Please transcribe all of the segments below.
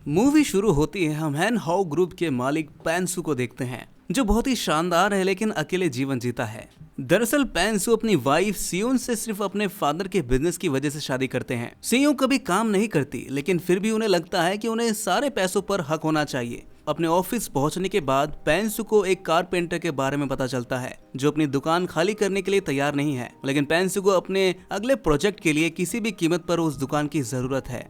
Movie शुरू होती है, हम हैन हाउ ग्रुप के मालिक पैंसू को देखते हैं जो बहुत ही शानदार है लेकिन अकेले जीवन जीता है। दरअसल पैंसू अपनी वाइफ सियोन से सिर्फ अपने फादर के बिजनेस की वजह से शादी करते हैं। सियोन कभी काम नहीं करती लेकिन फिर भी उन्हें लगता है कि उन्हें सारे पैसों पर हक होना चाहिए। अपने ऑफिस पहुंचने के बाद पैंसू को एक कारपेंटर के बारे में पता चलता है जो अपनी दुकान खाली करने के लिए तैयार नहीं है, लेकिन पैंसू को अपने अगले प्रोजेक्ट के लिए किसी भी कीमत पर उस दुकान की जरूरत है।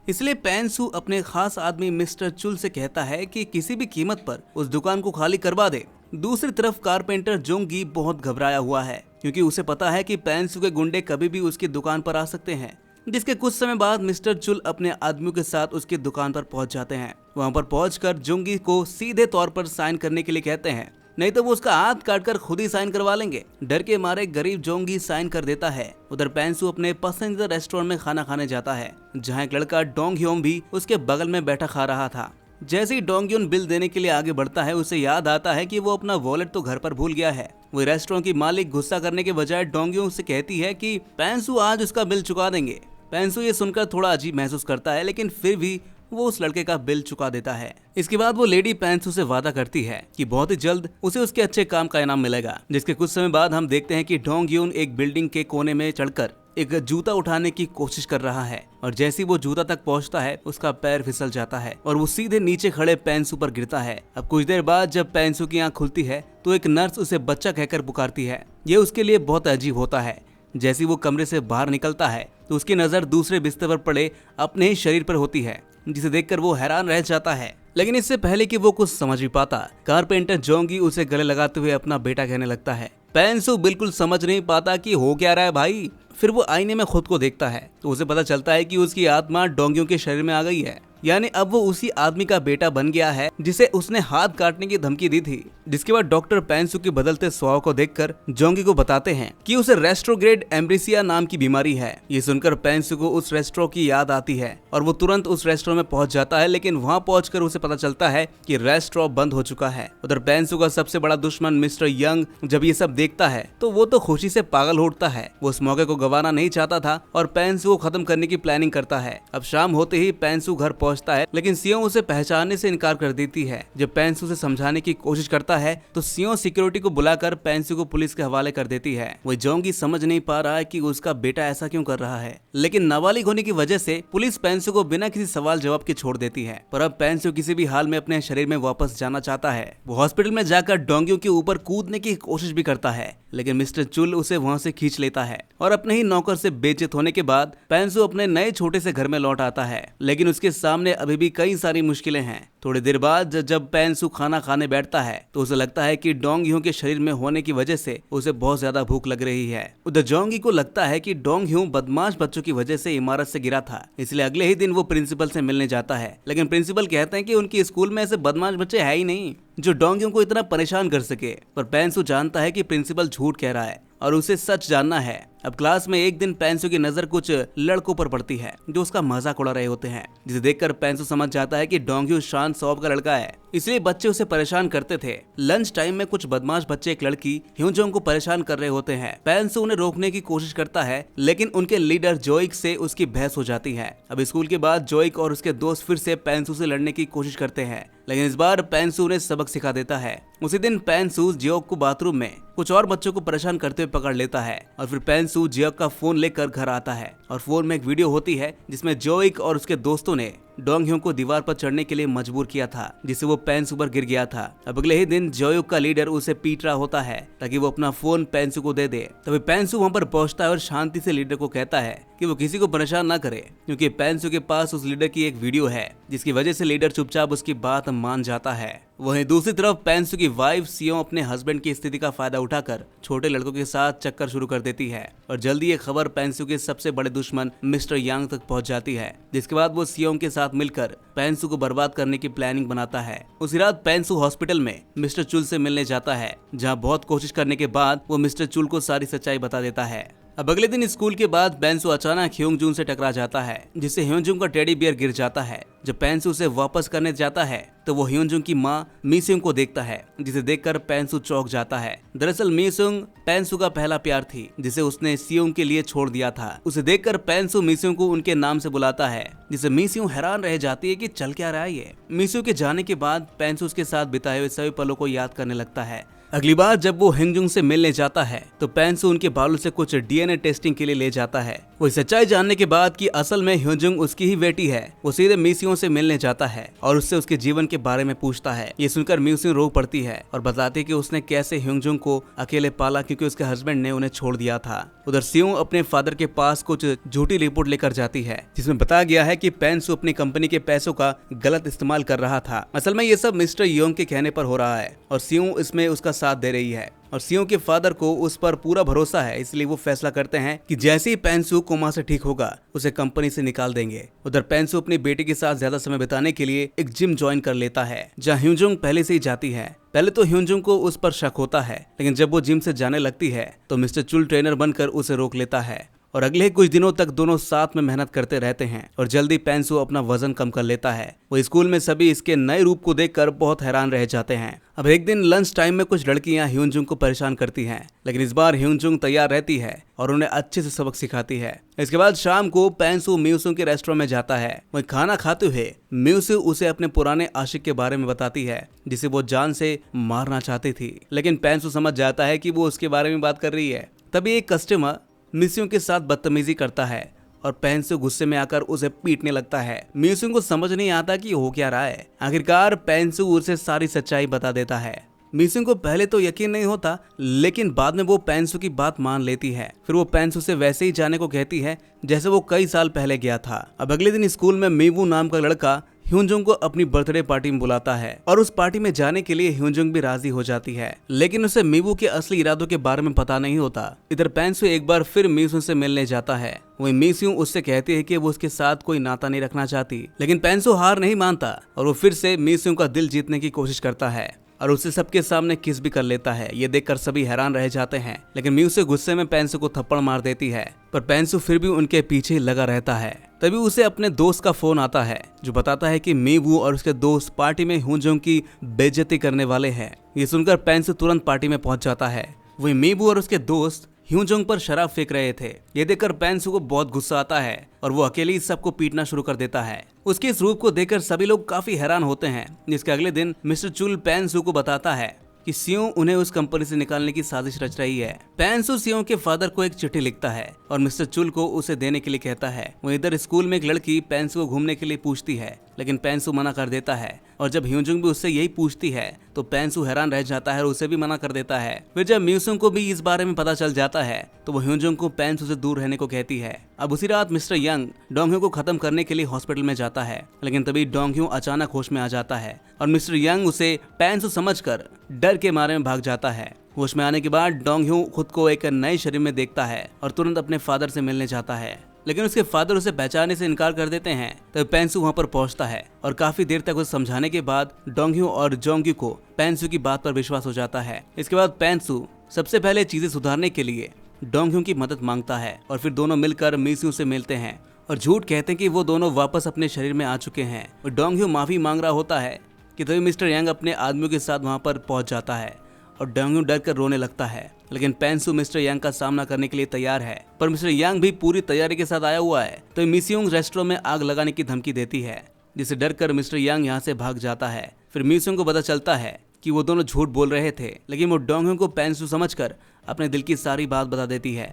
इसलिए पैंसू अपने खास आदमी मिस्टर चुल से कहता है कि किसी भी कीमत पर उस दुकान को खाली करवा दे। दूसरी तरफ कारपेंटर जोंगी बहुत घबराया हुआ है क्योंकि उसे पता है कि पैंसू के गुंडे कभी भी उसकी दुकान पर आ सकते हैं। जिसके कुछ समय बाद मिस्टर चुल अपने आदमियों के साथ उसकी दुकान पर पहुंच जाते हैं। वहां पर पहुंचकर जोंगी को सीधे तौर पर साइन करने के लिए कहते हैं, नहीं तो वो उसका हाथ काटकर खुद ही साइन करवा लेंगे। डर के मारे गरीब जोंगी साइन कर देता है। उधर पैंसू अपने पसंदीदा रेस्टोरेंट में खाना खाने जाता है जहां एक लड़का डोंग ह्योम भी उसके बगल में बैठा खा रहा था। जैसे ही डोंग ह्योन बिल देने के लिए आगे बढ़ता है उसे याद आता है कि वो अपना वॉलेट तो घर पर भूल गया है। वो रेस्टोरेंट की मालिक गुस्सा करने के बजाय डोंग ह्योन से कहती है कि पैंसू आज उसका बिल चुका देंगे। पैंसू ये सुनकर थोड़ा अजीब महसूस करता है लेकिन फिर भी वो उस लड़के का बिल चुका देता है। इसके बाद वो लेडी पैंसू से वादा करती है कि बहुत ही जल्द उसे उसके अच्छे काम का इनाम मिलेगा। जिसके कुछ समय बाद हम देखते हैं कि डोंग ह्योन एक बिल्डिंग के कोने में चढ़कर एक जूता उठाने की कोशिश कर रहा है और जैसे ही वो जूता तक पहुंचता है उसका पैर फिसल जाता है और वो सीधे नीचे खड़े पैंसू पर गिरता है। अब कुछ देर बाद जब पैंसू की आंख खुलती है तो एक नर्स उसे बच्चा कहकर पुकारती है। ये उसके लिए बहुत अजीब होता है। जैसे वो कमरे से बाहर निकलता है तो उसकी नजर दूसरे बिस्तर पर पड़े अपने ही शरीर पर होती है, जिसे देखकर वो हैरान रह जाता है। लेकिन इससे पहले कि वो कुछ समझ भी पाता, कारपेंटर जोंगी उसे गले लगाते हुए अपना बेटा कहने लगता है। पैंसू बिल्कुल समझ नहीं पाता कि हो क्या रहा है भाई। फिर वो आईने में खुद को देखता है तो उसे पता चलता है कि उसकी आत्मा डोंगियों के शरीर में आ गई है, यानी अब वो उसी आदमी का बेटा बन गया है जिसे उसने हाथ काटने की धमकी दी थी। जिसके बाद डॉक्टर पैंसू के बदलते स्वभाव को देखकर जोंगी को बताते हैं कि उसे रेस्ट्रोग्रेड एम्ब्रेसिया नाम की बीमारी है। ये सुनकर पैंसू को उस रेस्ट्रो की याद आती है और वो तुरंत उस रेस्ट्रो में पहुंच जाता है, लेकिन वहां पहुंचकर उसे पता चलता है कि रेस्ट्रो बंद हो चुका है। उधर पैंसू का सबसे बड़ा दुश्मन मिस्टर यंग जब ये सब देखता है तो वो तो खुशी से पागल हो उठता है। वो उस मौके को गंवाना नहीं चाहता था और पैंसू को खत्म करने की प्लानिंग करता है। अब शाम होते ही पैंसू घर पहुंचता है लेकिन सियों उसे पहचानने से इनकार कर देती है। जब पैंसू से समझाने की कोशिश करता है तो सियों सिक्योरिटी को बुलाकर पैंसू को पुलिस के हवाले कर देती है। वह जोंगी समझ नहीं पा रहा है कि उसका बेटा ऐसा क्यों कर रहा है, लेकिन नाबालिग होने की वजह से पुलिस पैंसू को बिना किसी सवाल जवाब के छोड़ देती है। पर अब पैंसू किसी भी हाल में अपने शरीर में वापस जाना चाहता है। वो हॉस्पिटल में जाकर डोंगियों के ऊपर कूदने की कोशिश भी करता है लेकिन मिस्टर चुल उसे वहां से खींच लेता है और अपने ही नौकर से बेइज्जत होने के बाद पैंसू अपने नए छोटे से घर में लौट आता है, लेकिन उसके सामने अभी भी कई सारी मुश्किलें हैं। थोड़ी देर बाद जब पैंसू खाना खाने बैठता है तो उसे लगता है कि डोंगियों के शरीर में होने की वजह से उसे बहुत ज्यादा भूख लग रही है। उधर जोंगी को लगता है कि डोंगियों बदमाश बच्चों की वजह से इमारत से गिरा था, इसलिए अगले ही दिन वो प्रिंसिपल से मिलने जाता है। लेकिन प्रिंसिपल कहते हैं कि उनकी स्कूल में ऐसे बदमाश बच्चे है ही नहीं जो डोंगियों को इतना परेशान कर सके। पर पैंसू जानता है कि प्रिंसिपल झूठ कह रहा है और उसे सच जानना है। अब क्लास में एक दिन पैंसू की नजर कुछ लड़कों पर पड़ती है जो उसका मजाक उड़ा रहे होते हैं, जिसे देखकर पैंसू समझ जाता है कि डोंगियो शांत स्वभाव का लड़का है, इसलिए बच्चे उसे परेशान करते थे। लंच टाइम में कुछ बदमाश बच्चे एक लड़की ह्यूजोंग को परेशान कर रहे होते हैं। पैंसू उन्हें रोकने की कोशिश करता है लेकिन उनके लीडर जोइक से उसकी बहस हो जाती है। अब स्कूल के बाद जोइक और उसके दोस्त फिर से पैंसू से लड़ने की कोशिश करते हैं, लेकिन इस बार पैंसू उन्हें सबक सिखा देता है। उसी दिन पैंसू जियोक को बाथरूम में कुछ और बच्चों को परेशान करते हुए पकड़ लेता है और फिर पैंसू जियोक का फोन लेकर घर आता है और फोन में एक वीडियो होती है जिसमें जोइक और उसके दोस्तों ने डोंगियों को दीवार पर चढ़ने के लिए मजबूर किया था, जिससे वो पैंसू पर गिर गया था। अब अगले ही दिन जोइक का लीडर उसे पीट रहा होता है ताकि वो अपना फोन पैंसू को दे दे। तभी पैंसू वहां पर पहुंचता है और शांति से लीडर को कहता है कि वो किसी को परेशान न करे क्योंकि पैंसू के पास उस लीडर की एक वीडियो है, जिसकी वजह से लीडर चुपचाप उसकी बात मान जाता है। वहीं दूसरी तरफ पैंसू की वाइफ सियों अपने हस्बैंड की स्थिति का फायदा उठाकर छोटे लड़कों के साथ चक्कर शुरू कर देती है और जल्दी ये खबर पैंसू के सबसे बड़े दुश्मन मिस्टर यांग तक पहुंच जाती है, जिसके बाद वो सियों के साथ मिलकर पैंसू को बर्बाद करने की प्लानिंग बनाता है। उसी रात पैंसू हॉस्पिटल में मिस्टर चुल से मिलने जाता है, जहां बहुत कोशिश करने के बाद वो मिस्टर चुल को सारी सच्चाई बता देता है। अब अगले दिन स्कूल के बाद पेंसु अचानक ह्योंगजुन से टकरा जाता है, जिससे ह्योंगजुन का टेडी बियर गिर जाता है। जब पेंसु उसे वापस करने जाता है तो वो ह्योंगजुन की मां मीसुंग को देखता है, जिसे देखकर पेंसु चौंक जाता है। दरअसल मीसुंग पेंसु का पहला प्यार थी, जिसे उसने सियोंग के लिए छोड़ दिया था। उसे देखकर पेंसु मीसुंग को उनके नाम से बुलाता है, जिसे मीसुंग हैरान रह जाती है कि चल क्या रहा है ये। मीसुंग के जाने के बाद पेंसु उसके साथ बिताए हुए सभी पलों को याद करने लगता है। अगली बार जब वो ह्योंगजुन से मिलने जाता है तो पेंसु उनके बालों से कुछ डीएनए टेस्टिंग के लिए ले जाता है। वो सच्चाई जानने के बाद कि असल में ह्योंगजुन उसकी ही बेटी है, वो सीधे मीसियों से मिलने जाता है और उससे उसके जीवन के बारे में पूछता है। ये सुनकर मीसियों रो पड़ती है और बताती है कि उसने कैसे ह्योंगजुन को अकेले पाला, क्योंकि उसके हस्बैंड ने उन्हें छोड़ दिया था। उधर सियों अपने फादर के पास कुछ झूठी रिपोर्ट लेकर जाती है, जिसमें बताया गया है कि पेंसु अपनी कंपनी के पैसों का गलत इस्तेमाल कर रहा था। असल में ये सब मिस्टर योंग के कहने पर हो रहा है और सियों इसमें उसका साथ दे रही है और सियों के फादर को उस पर पूरा भरोसा है, इसलिए वो फैसला करते हैं कि जैसे ही पेंसु कोमा से ठीक होगा उसे कंपनी से निकाल देंगे। उधर पेंसु अपनी बेटी के साथ ज्यादा समय बिताने के लिए एक जिम ज्वाइन कर लेता है, जहाँ ह्योंगजुन पहले से ही जाती है। पहले तो ह्योंगजुन को उस पर शक होता है, लेकिन जब वो जिम से जाने लगती है तो मिस्टर चुल ट्रेनर बनकर उसे रोक लेता है और अगले कुछ दिनों तक दोनों साथ में मेहनत करते रहते हैं और जल्दी पेंसु अपना वजन कम कर लेता है। वो स्कूल में सभी इसके नए रूप को देखकर बहुत हैरान रह जाते हैं। अब एक दिन लंच टाइम में कुछ लड़कियां ह्योंगजुन को परेशान करती हैं, लेकिन इस बार ह्योंगजुन तैयार रहती है और उन्हें अच्छे से सबक सिखाती है। इसके बाद शाम को पेंसु मीसुंग के रेस्टोरेंट में जाता है। वहीं खाना खाते हुए मीसुंग उसे अपने पुराने आशिक के बारे में बताती है, जिसे वो जान से मारना चाहती थी, लेकिन पेंसु समझ जाता है कि वो उसके बारे में बात कर रही है। तभी एक कस्टमर मीसुंग के साथ बदतमीजी करता है और पेंसु गुस्से में आकर उसे पीटने लगता है। मीसुंग को समझ नहीं आता कि हो क्या रहा है। आखिरकार पेंसु उसे सारी सच्चाई बता देता है। मीसुंग को पहले तो यकीन नहीं होता, लेकिन बाद में वो पेंसु की बात मान लेती है। फिर वो पेंसु से वैसे ही जाने को कहती है जैसे वो कई साल पहले गया था। अब अगले दिन स्कूल में मीवू नाम का लड़का ह्योंगजुन को अपनी बर्थडे पार्टी में बुलाता है और उस पार्टी में जाने के लिए ह्योंगजुन भी राजी हो जाती है, लेकिन उसे मीवू के असली इरादों के बारे में पता नहीं होता। इधर पेंसु एक बार फिर मीसुंग से मिलने जाता है। वहीं मीसुंग उससे कहती है कि वो उसके साथ कोई नाता नहीं रखना चाहती, लेकिन पेंसु हार नहीं मानता और वो फिर से मीसुंग का दिल जीतने की कोशिश करता है और उसे सबके सामने किस भी कर लेता है। ये देखकर सभी हैरान रह जाते हैं, लेकिन मीसुंग गुस्से में पेंसु को थप्पड़ मार देती है, पर पेंसु फिर भी उनके पीछे लगा रहता है। तभी उसे अपने दोस्त का फोन आता है, जो बताता है कि मीवू और उसके दोस्त पार्टी में ह्योंगजुन की बेइज्जती करने वाले हैं। ये सुनकर पेंसु तुरंत पार्टी में पहुंच जाता है। वही मीवू और उसके दोस्त ह्योंगजुन पर शराब फेंक रहे थे। ये देखकर पेंसु को बहुत गुस्सा आता है और वो अकेले ही सबको पीटना शुरू कर देता है। उसके इस रूप को देखकर सभी लोग काफी हैरान होते हैं। जिसके अगले दिन मिस्टर चुल पेंसु को बताता है कि सियों उन्हें उस कंपनी से निकालने की साजिश रच रही है। पेंसु सियों के फादर को एक चिट्ठी लिखता है और मिस्टर चुल को उसे देने के लिए कहता है। वहीं इधर स्कूल में एक लड़की पेंसु को घूमने के लिए पूछती है, लेकिन पेंसु मना कर देता है और जब ह्योंगजुन भी उससे यही पूछती है तो पेंसु हैरान रह जाता है और उसे भी मना कर देता है। फिर जब मीसुंग को भी इस बारे में पता चल जाता है तो वो ह्योंगजुन को पेंसु से दूर रहने को कहती है। अब उसी रात मिस्टर यंग डोंगह्यो को खत्म करने के लिए हॉस्पिटल में जाता है, लेकिन तभी डोंगह्यो अचानक होश में आ जाता है और मिस्टर यंग उसे पेंसु समझकर डर के मारे में भाग जाता है। होश में आने के बाद डोंगह्यो खुद को एक नए शरीर में देखता है और तुरंत अपने फादर से मिलने जाता है, लेकिन उसके फादर उसे पहचानने से इनकार कर देते हैं। तब पेंसु वहां पर पहुंचता है और काफी देर तक उसे समझाने के बाद डोंगह्यो और जोंग्यू को पेंसु की बात पर विश्वास हो जाता है। इसके बाद पेंसु सबसे पहले चीजें सुधारने के लिए डोंगह्यो की मदद मांगता है और फिर दोनों मिलकर मीसुंग से मिलते हैं और झूठ कहते हैं कि वो दोनों वापस अपने शरीर में आ चुके हैं। और डोंगह्यो माफी मांग रहा होता है कि तभी मिस्टर यंग अपने आदमियों के साथ वहां पर पहुंच जाता है और डोंगह्यो डर कर रोने लगता है, लेकिन पेंसु मिस्टर यंग का सामना करने के लिए तैयार है। पर मिस्टर यंग भी पूरी तैयारी के साथ आया हुआ है, तो मीसुंग रेस्टोरेंट में आग लगाने की धमकी देती है, जिसे डर कर मिस्टर यंग यहाँ से भाग जाता है। फिर मीसुंग को पता चलता है कि वो दोनों झूठ बोल रहे थे, लेकिन वो डोंगह्यो को पेंसु समझकर अपने दिल की सारी बात बता देती है।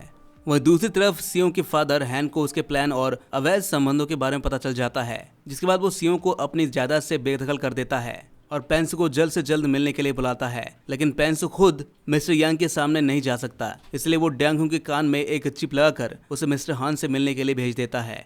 वहीं दूसरी तरफ सियों के फादर हैन को उसके प्लान और अवैध संबंधों के बारे में पता चल जाता है, जिसके बाद वो सियों को अपनी जायदाद से बेदखल कर देता है और पेंसु को जल्द से जल्द मिलने के लिए बुलाता है। लेकिन पेंसु खुद मिस्टर यंग के सामने नहीं जा सकता, इसलिए वो डोंगह्यो के कान में एक चिप लगाकर उसे मिस्टर हान से मिलने के लिए भेज देता है।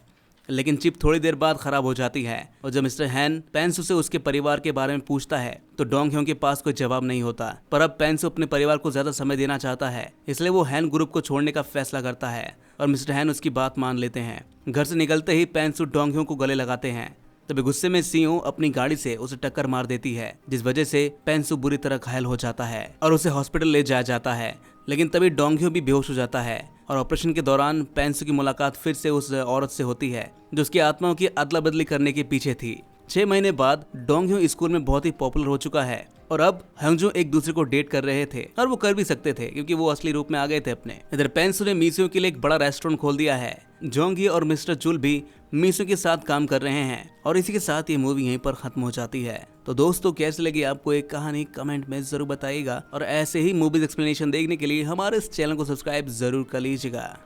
लेकिन चिप थोड़ी देर बाद खराब हो जाती है और जब मिस्टर हैन पेंसु से उसके परिवार के बारे में पूछता है तो डोंगह्यो के पास कोई जवाब नहीं होता। पर अब पेंसु अपने परिवार को ज्यादा समय देना चाहता है, इसलिए वो हैन ग्रुप को छोड़ने का फैसला करता है और मिस्टर हैन उसकी बात मान लेते हैं। घर से निकलते ही पेंसु डोंगह्यो को गले लगाते हैं। तभी गुस्से में सियों अपनी गाड़ी से उसे टक्कर मार देती है, जिस वजह से पेंसु बुरी तरह घायल हो जाता है और उसे हॉस्पिटल ले जाया जाता है, लेकिन तभी डोंगह्यो भी बेहोश हो जाता है और ऑपरेशन के दौरान पेंसू की मुलाकात फिर से उस औरत से होती है जो उसकी आत्माओं की अदला बदली करने के पीछे थी। 6 महीने बाद डोंगह्यो स्कूल में बहुत ही पॉपुलर हो चुका है और अब हंगजो एक दूसरे को डेट कर रहे थे और वो कर भी सकते थे क्योंकि वो असली रूप में आ गए थे अपने। इधर पेंसू ने मीसियो के लिए एक बड़ा रेस्टोरेंट खोल दिया है। जोंगी और मिस्टर चुल भी मीसियो के साथ काम कर रहे हैं और इसी के साथ ये मूवी यहीं पर खत्म हो जाती है। तो दोस्तों कैसी लगी आपको एक कहानी कमेंट में जरूर बताइएगा और ऐसे ही मूवीज एक्सप्लेनेशन देखने के लिए हमारे इस चैनल को सब्सक्राइब जरूर कर लीजिएगा।